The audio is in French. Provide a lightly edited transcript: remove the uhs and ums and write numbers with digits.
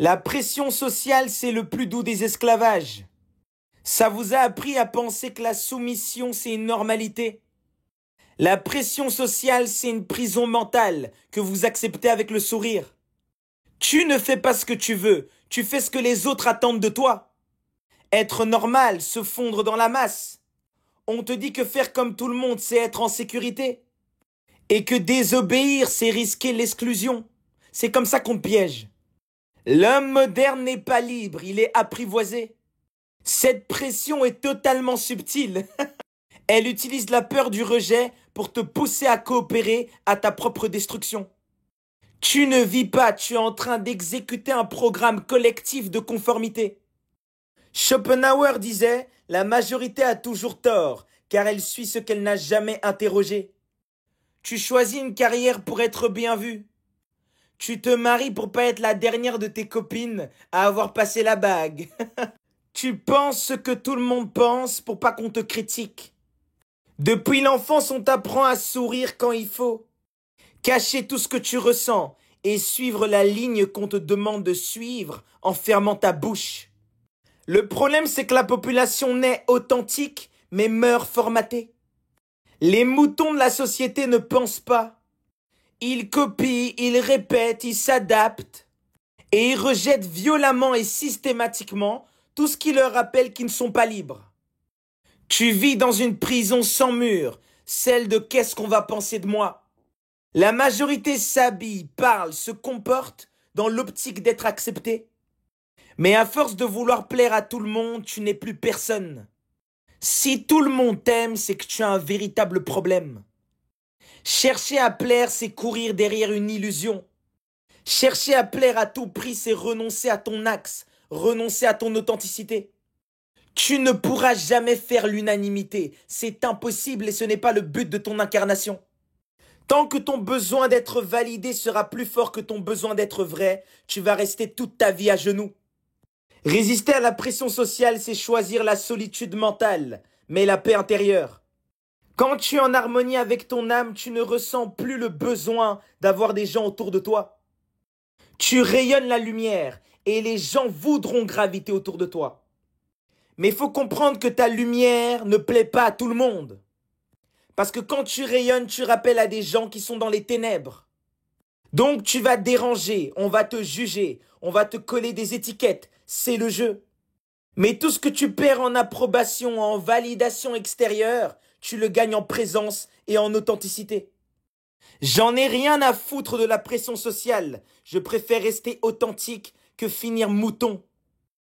La pression sociale, c'est le plus doux des esclavages. Ça vous a appris à penser que la soumission, c'est une normalité. La pression sociale, c'est une prison mentale que vous acceptez avec le sourire. Tu ne fais pas ce que tu veux, tu fais ce que les autres attendent de toi. Être normal, se fondre dans la masse. On te dit que faire comme tout le monde, c'est être en sécurité. Et que désobéir, c'est risquer l'exclusion. C'est comme ça qu'on te piège. L'homme moderne n'est pas libre, il est apprivoisé. Cette pression est totalement subtile. Elle utilise la peur du rejet pour te pousser à coopérer à ta propre destruction. Tu ne vis pas, tu es en train d'exécuter un programme collectif de conformité. Schopenhauer disait « La majorité a toujours tort, car elle suit ce qu'elle n'a jamais interrogé. » Tu choisis une carrière pour être bien vu. Tu te maries pour pas être la dernière de tes copines à avoir passé la bague. Tu penses ce que tout le monde pense pour pas qu'on te critique. Depuis l'enfance, on t'apprend à sourire quand il faut. Cacher tout ce que tu ressens et suivre la ligne qu'on te demande de suivre en fermant ta bouche. Le problème, c'est que la population naît authentique mais meurt formatée. Les moutons de la société ne pensent pas. Ils copient, ils répètent, ils s'adaptent et ils rejettent violemment et systématiquement tout ce qui leur rappelle qu'ils ne sont pas libres. Tu vis dans une prison sans mur, celle de qu'est-ce qu'on va penser de moi. La majorité s'habille, parle, se comporte dans l'optique d'être acceptée. Mais à force de vouloir plaire à tout le monde, tu n'es plus personne. Si tout le monde t'aime, c'est que tu as un véritable problème. Chercher à plaire, c'est courir derrière une illusion. Chercher à plaire à tout prix, c'est renoncer à ton axe, renoncer à ton authenticité. Tu ne pourras jamais faire l'unanimité. C'est impossible et ce n'est pas le but de ton incarnation. Tant que ton besoin d'être validé sera plus fort que ton besoin d'être vrai, tu vas rester toute ta vie à genoux. Résister à la pression sociale, c'est choisir la solitude mentale, mais la paix intérieure. Quand tu es en harmonie avec ton âme, tu ne ressens plus le besoin d'avoir des gens autour de toi. Tu rayonnes la lumière et les gens voudront graviter autour de toi. Mais il faut comprendre que ta lumière ne plaît pas à tout le monde. Parce que quand tu rayonnes, tu rappelles à des gens qui sont dans les ténèbres. Donc tu vas déranger, on va te juger, on va te coller des étiquettes, c'est le jeu. Mais tout ce que tu perds en approbation, en validation extérieure, tu le gagnes en présence et en authenticité. J'en ai rien à foutre de la pression sociale. Je préfère rester authentique que finir mouton.